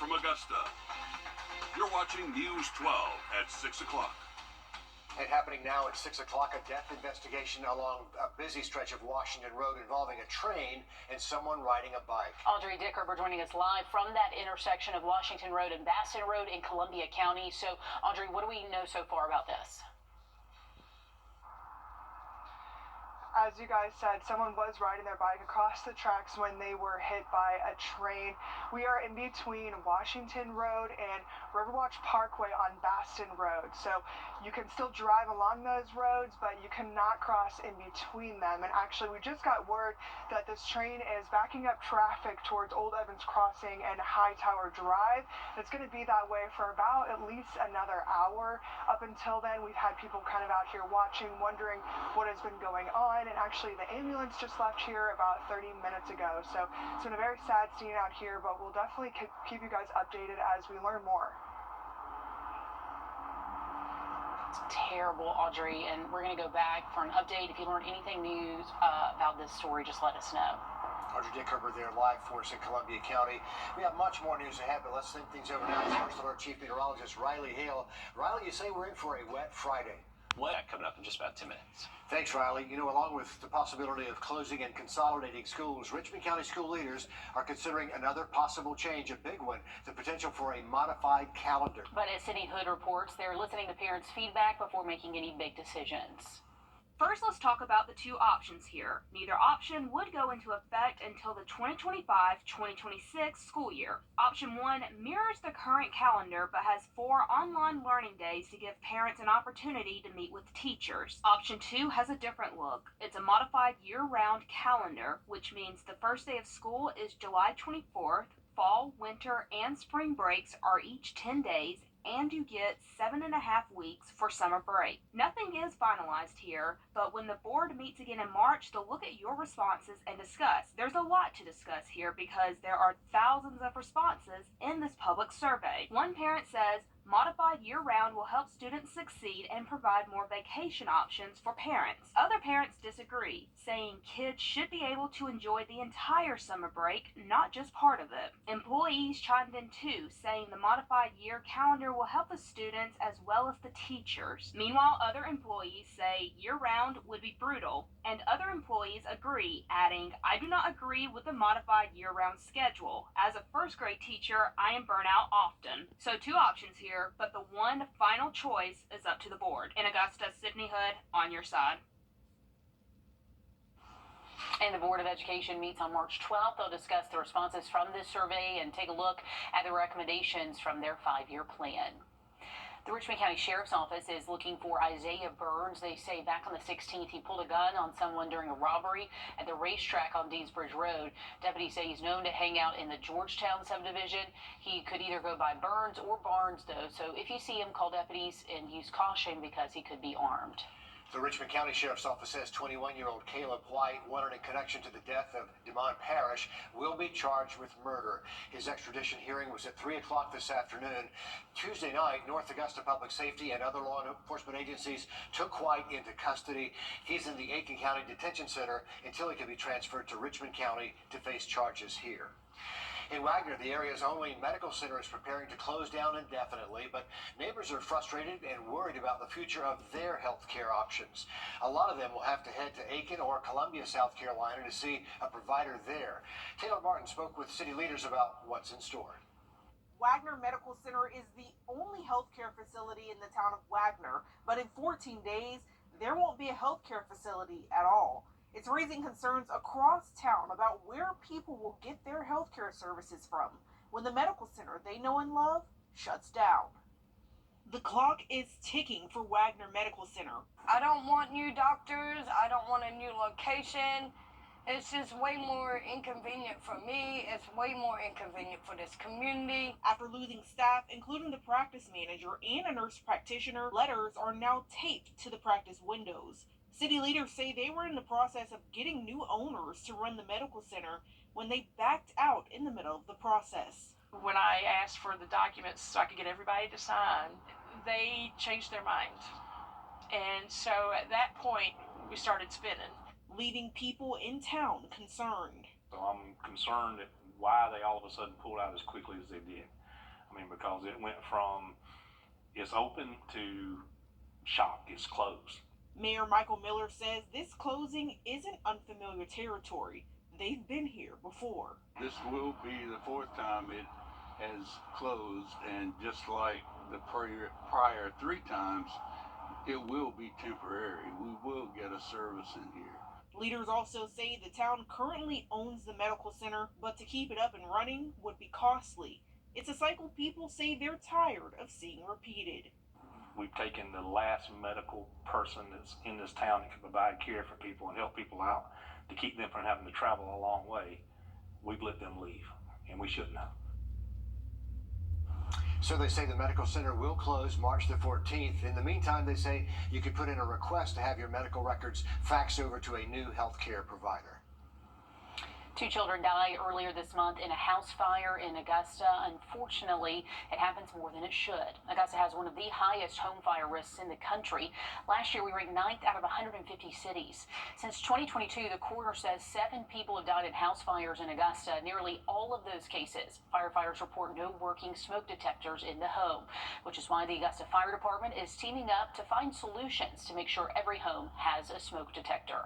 from Augusta. You're watching News 12 at 6 o'clock. And happening now at 6 o'clock, a death investigation along a busy stretch of Washington Road involving a train and someone riding a bike. Audrey Dickerber joining us live from that intersection of Washington Road and Baston Road in Columbia County. So, Audrey, what do we know so far about this? As you guys said, someone was riding their bike across the tracks when they were hit by a train. We are in between Washington Road and Riverwatch Parkway on Baston Road. So you can still drive along those roads, but you cannot cross in between them. And actually, we just got word that this train is backing up traffic towards Old Evans Crossing and Hightower Drive. It's going to be that way for about at least another hour. Up until then, we've had people kind of out here watching, wondering what has been going on. And actually, the ambulance just left here about 30 minutes ago. So it's been a very sad scene out here, but we'll definitely keep you guys updated as we learn more. It's terrible, Audrey, and we're going to go back for an update. If you learn anything new about this story, just let us know. Audrey Dickerber there live for us in Columbia County. We have much more news ahead, but let's think things over now. First of our Chief Meteorologist, Riley Hale. Riley, you say we're in for a wet Friday. Wet coming up in just about 10 minutes. Thanks, Riley. You know, along with the possibility of closing and consolidating schools, Richmond County school leaders are considering another possible change, a big one, the potential for a modified calendar. But as Cindy Hood reports, they're listening to parents' feedback before making any big decisions. First, let's talk about the two options here. Neither option would go into effect until the 2025-2026 school year. Option 1 mirrors the current calendar but has 4 online learning days to give parents an opportunity to meet with teachers. Option 2 has a different look. It's a modified year-round calendar, which means the first day of school is July 24th, fall, winter, and spring breaks are each 10 days, and you get 7.5 weeks for summer break. Nothing is finalized here, but when the board meets again in March, they'll look at your responses and discuss. There's a lot to discuss here because there are thousands of responses in this public survey. One parent says, modified year-round will help students succeed and provide more vacation options for parents. Other parents disagree, saying kids should be able to enjoy the entire summer break, not just part of it. Employees chimed in too, saying the modified year calendar will help the students as well as the teachers. Meanwhile, other employees say year-round would be brutal, and other employees agree, adding, I do not agree with the modified year-round schedule. As a first grade teacher, I am burnt out often. So 2 options here, but the one final choice is up to the board. In Augusta, Sydney Hood, on your side. And the Board of Education meets on March 12th. They'll discuss the responses from this survey and take a look at the recommendations from their 5-year plan. The Richmond County Sheriff's Office is looking for Isaiah Burns. They say back on the 16th, he pulled a gun on someone during a robbery at the racetrack on Deansbridge Road. Deputies say he's known to hang out in the Georgetown subdivision. He could either go by Burns or Barnes, though. So if you see him, call deputies and use caution because he could be armed. The Richmond County Sheriff's Office says 21-year-old Caleb White, wanted in connection to the death of DeMond Parrish, will be charged with murder. His extradition hearing was at 3 o'clock this afternoon. Tuesday night, North Augusta Public Safety and other law enforcement agencies took White into custody. He's in the Aiken County Detention Center until he can be transferred to Richmond County to face charges here. In Wagner, the area's only medical center is preparing to close down indefinitely, but neighbors are frustrated and worried about the future of their health care options. A lot of them will have to head to Aiken or Columbia, South Carolina to see a provider there. Taylor Martin spoke with city leaders about what's in store. Wagner Medical Center is the only healthcare facility in the town of Wagner, but in 14 days, there won't be a healthcare facility at all. It's raising concerns across town about where people will get their healthcare services from when the medical center they know and love shuts down. The clock is ticking for Wagner Medical Center. I don't want new doctors. I don't want a new location. It's just way more inconvenient for me. It's way more inconvenient for this community. After losing staff, including the practice manager and a nurse practitioner, letters are now taped to the practice windows. City leaders say they were in the process of getting new owners to run the medical center when they backed out in the middle of the process. When I asked for the documents so I could get everybody to sign, they changed their mind. And so at that point, we started spinning, leaving people in town concerned. So I'm concerned at why they all of a sudden pulled out as quickly as they did. I mean, because it went from it's open to shop, it's closed. Mayor Michael Miller says this closing isn't unfamiliar territory. They've been here before. This will be the fourth time it has closed, and just like the prior 3 times, it will be temporary. We will get a service in here. Leaders also say the town currently owns the medical center, but to keep it up and running would be costly. It's a cycle people say they're tired of seeing repeated. We've taken the last medical person that's in this town that can provide care for people and help people out to keep them from having to travel a long way. We've let them leave, and we shouldn't have. So they say the medical center will close March the 14th. In the meantime, they say you could put in a request to have your medical records faxed over to a new healthcare provider. 2 children died earlier this month in a house fire in Augusta. Unfortunately, it happens more than it should. Augusta has one of the highest home fire risks in the country. Last year, we ranked 9th out of 150 cities. Since 2022, the coroner says 7 people have died in house fires in Augusta. Nearly all of those cases, firefighters report no working smoke detectors in the home, which is why the Augusta Fire Department is teaming up to find solutions to make sure every home has a smoke detector.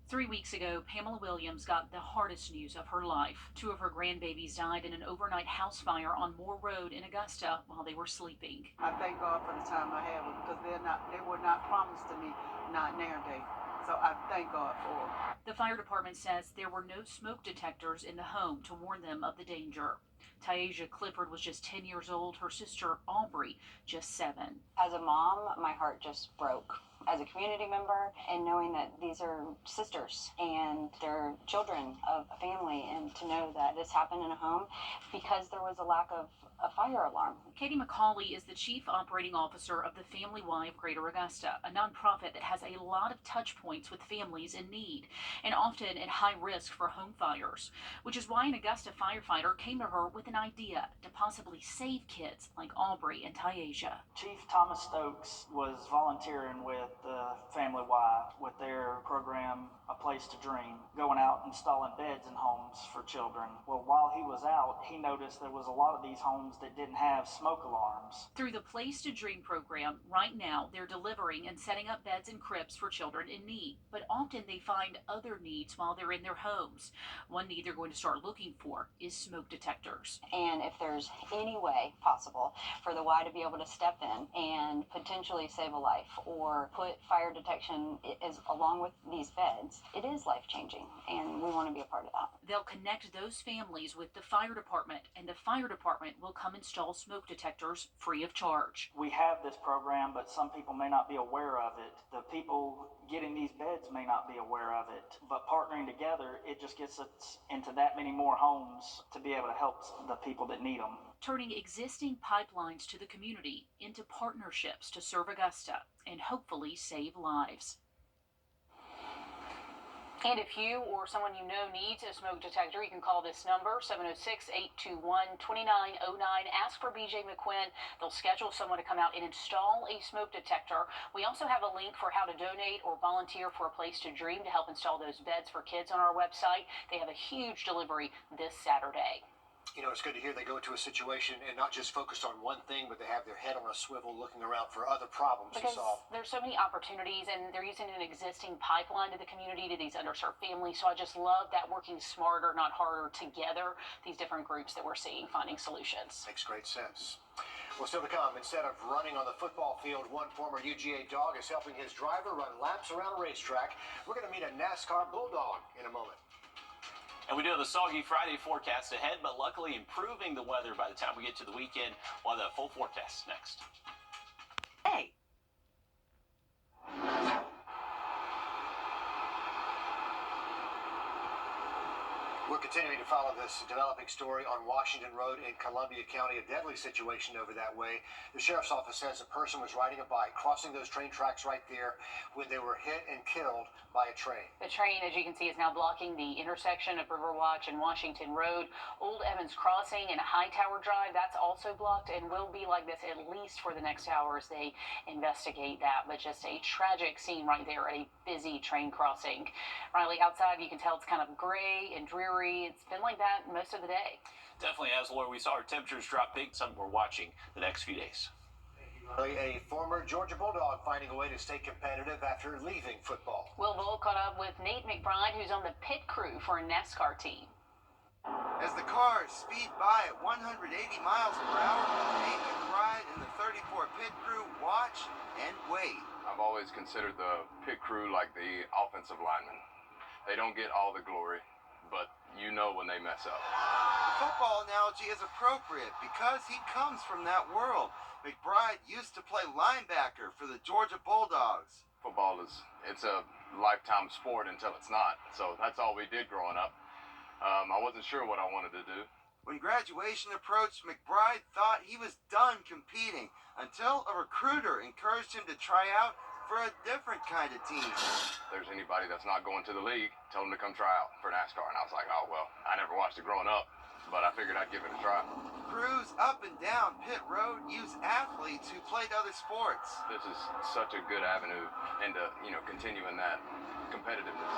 3 weeks ago, Pamela Williams got the hardest news of her life. 2 of her grandbabies died in an overnight house fire on Moore Road in Augusta while they were sleeping. I thank God for the time I had because they were not promised to me, not nowadays. So I thank God for it. The fire department says there were no smoke detectors in the home to warn them of the danger. Taisha Clifford was just 10 years old, her sister Aubrey just 7. As a mom, my heart just broke. As a community member, and knowing that these are sisters and they're children of a family, and to know that this happened in a home because there was a lack of a fire alarm. Katie McCauley is the Chief Operating Officer of the Family Y of Greater Augusta, a nonprofit that has a lot of touch points with families in need and often at high risk for home fires, which is why an Augusta firefighter came to her with an idea to possibly save kids like Aubrey and Taisha. Chief Thomas Stokes was volunteering with the Family Y with their program, A Place to Dream, going out installing beds in homes for children. Well, while he was out, he noticed there was a lot of these homes that didn't have smoke alarms. Through the Place to Dream program, right now they're delivering and setting up beds and cribs for children in need, but often they find other needs while they're in their homes. One need they're going to start looking for is smoke detectors. And if there's any way possible for the Y to be able to step in and potentially save a life or put fire detection along with these beds, it is life-changing, and we want to be a part of that. They'll connect those families with the fire department, and the fire department will come install smoke detectors free of charge. We have this program, but some people may not be aware of it. The people getting these beds may not be aware of it, but partnering together, it just gets us into that many more homes to be able to help the people that need them. Turning existing pipelines to the community into partnerships to serve Augusta and hopefully save lives. And if you or someone you know needs a smoke detector, you can call this number, 706-821-2909. Ask for BJ McQuinn. They'll schedule someone to come out and install a smoke detector. We also have a link for how to donate or volunteer for A Place to Dream to help install those beds for kids on our website. They have a huge delivery this Saturday. You know, it's good to hear they go into a situation and not just focus on one thing, but they have their head on a swivel looking around for other problems to solve. There's so many opportunities, and they're using an existing pipeline to the community, to these underserved families. So I just love that working smarter, not harder together, these different groups that we're seeing finding solutions. Makes great sense. Well, still to come, instead of running on the football field, one former UGA dog is helping his driver run laps around a racetrack. We're going to meet a NASCAR bulldog in a moment. And we do have a soggy Friday forecast ahead, but luckily improving the weather by the time we get to the weekend. We'll have the full forecast next. Hey. We're continuing to follow this developing story on Washington Road in Columbia County, a deadly situation over that way. The sheriff's office says a person was riding a bike crossing those train tracks right there when they were hit and killed by a train. The train, as you can see, is now blocking the intersection of Riverwatch and Washington Road. Old Evans Crossing and Hightower Drive, that's also blocked and will be like this at least for the next hour as they investigate that. But just a tragic scene right there at a busy train crossing. Riley, outside you can tell it's kind of gray and dreary. dreary. It's been like that most of the day. Definitely has, Lord. We saw our temperatures drop big. Something we're watching the next few days. A former Georgia Bulldog finding a way to stay competitive after leaving football. Will Volk caught up with Nate McBride, who's on the pit crew for a NASCAR team. As the cars speed by at 180 miles per hour, Nate McBride and the 34 pit crew watch and wait. I've always considered the pit crew like the offensive linemen. They don't get all the glory, but you know when they mess up. The football analogy is appropriate because he comes from that world. McBride used to play linebacker for the Georgia Bulldogs. Football it's a lifetime sport until it's not. So that's all we did growing up. I wasn't sure what I wanted to do. When graduation approached, McBride thought he was done competing until a recruiter encouraged him to try out for a different kind of team. If there's anybody that's not going to the league, tell them to come try out for NASCAR. And I was like, oh, well, I never watched it growing up, but I figured I'd give it a try. Crews up and down pit road use athletes who played other sports. This is such a good avenue into, continuing that competitiveness.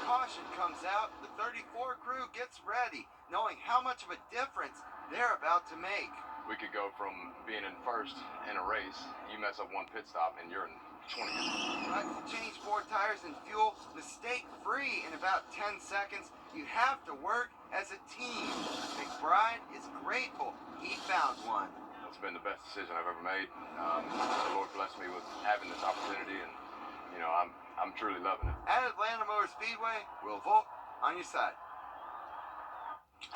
Caution comes out, the 34 crew gets ready, knowing how much of a difference they're about to make. We could go from being in first in a race, you mess up one pit stop and you're in 20th. But to change 4 tires and fuel mistake-free in about 10 seconds, you have to work as a team. McBride is grateful he found one. It's been the best decision I've ever made. The Lord blessed me with having this opportunity, and I'm truly loving it. At Atlanta Motor Speedway, Will Volk on your side.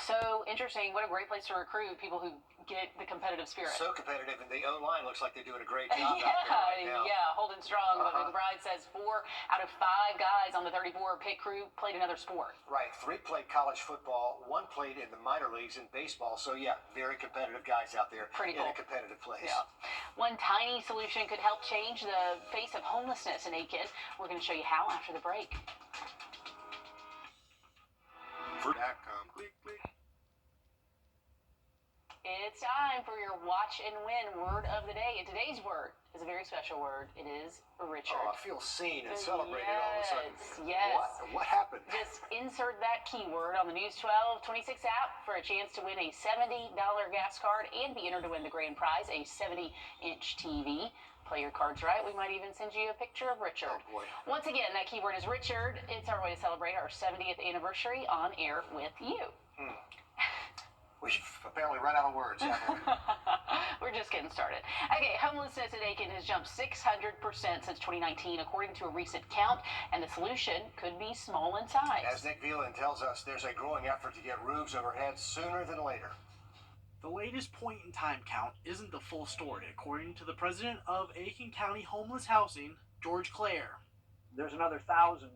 So interesting. What a great place to recruit people who get the competitive spirit. So competitive, and the O-line looks like they're doing a great job out there right now. Yeah, holding strong. But McBride says 4 out of 5 guys on the 34 pit crew played another sport. Right, 3 played college football, 1 played in the minor leagues in baseball. So yeah, very competitive guys out there. Pretty in cool. a competitive place. Yeah. One tiny solution could help change the face of homelessness in Aiken. We're going to show you how after the break. Click, click. It's time for your watch and win word of the day. And today's word is a very special word. It is Richard. Oh, I feel seen and celebrated all of a sudden. Yes. What happened? Just insert that keyword on the News 1226 app for a chance to win a $70 gas card and be entered to win the grand prize, a 70-inch TV. Play your cards right. We might even send you a picture of Richard. Oh, boy. Once again, that keyword is Richard. It's our way to celebrate our 70th anniversary on air with you. We've apparently run out of words, haven't we? We're just getting started. Okay, homelessness in Aiken has jumped 600% since 2019, according to a recent count, and the solution could be small in size. As Nick Veland tells us, there's a growing effort to get roofs overhead sooner than later. The latest point-in-time count isn't the full story, according to the president of Aiken County Homeless Housing, George Clare. There's another 1,000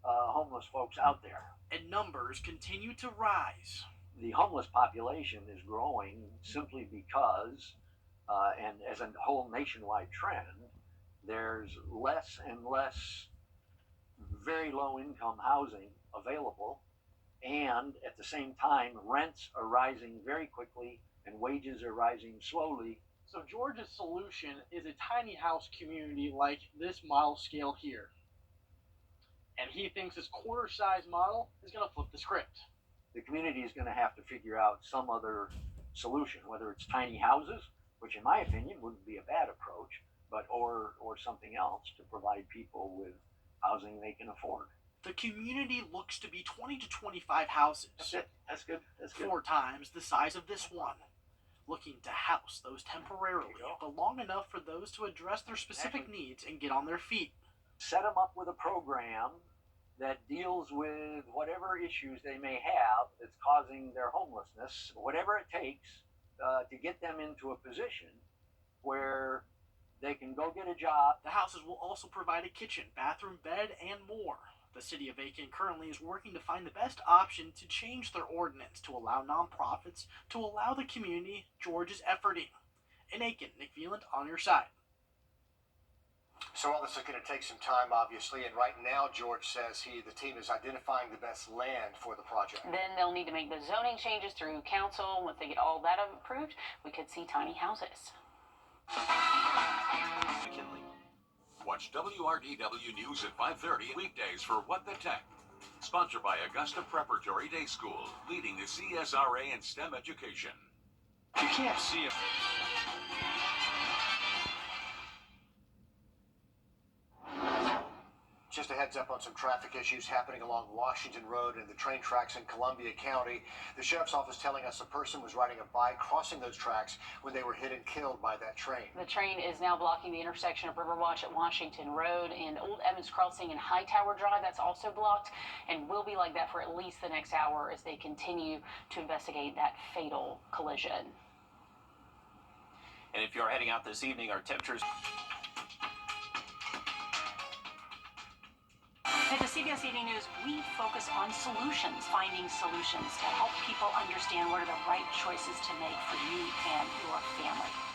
homeless folks out there. And numbers continue to rise. The homeless population is growing simply because, and as a whole nationwide trend, there's less and less very low-income housing available, and at the same time, rents are rising very quickly and wages are rising slowly. So George's solution is a tiny house community like this model scale here. And he thinks this quarter-size model is going to flip the script. The community is going to have to figure out some other solution, whether it's tiny houses, which in my opinion wouldn't be a bad approach, but or something else to provide people with housing they can afford. The community looks to be 20 to 25 houses. That's it. That's good. That's good. 4 times the size of this one. Looking to house those temporarily, but long enough for those to address their specific needs and get on their feet. Set them up with a program that deals with whatever issues they may have that's causing their homelessness, whatever it takes to get them into a position where they can go get a job. The houses will also provide a kitchen, bathroom, bed, and more. The city of Aiken currently is working to find the best option to change their ordinance to allow nonprofits to allow the community George is efforting. In Aiken, Nick Veland on your side. So all this is going to take some time, obviously, and right now, George says the team is identifying the best land for the project. Then they'll need to make the zoning changes through council. Once they get all that approved, we could see tiny houses. McKinley. Watch WRDW News at 5:30 weekdays for What the Tech. Sponsored by Augusta Preparatory Day School, leading the CSRA in STEM education. You can't see it. Just a heads up on some traffic issues happening along Washington Road and the train tracks in Columbia County. The sheriff's office telling us a person was riding a bike crossing those tracks when they were hit and killed by that train. The train is now blocking the intersection of Riverwatch at Washington Road and Old Evans Crossing and Hightower Drive. That's also blocked and will be like that for at least the next hour as they continue to investigate that fatal collision. And if you're heading out this evening, our temperatures. At the CBS Evening News, we focus on solutions, finding solutions to help people understand what are the right choices to make for you and your family.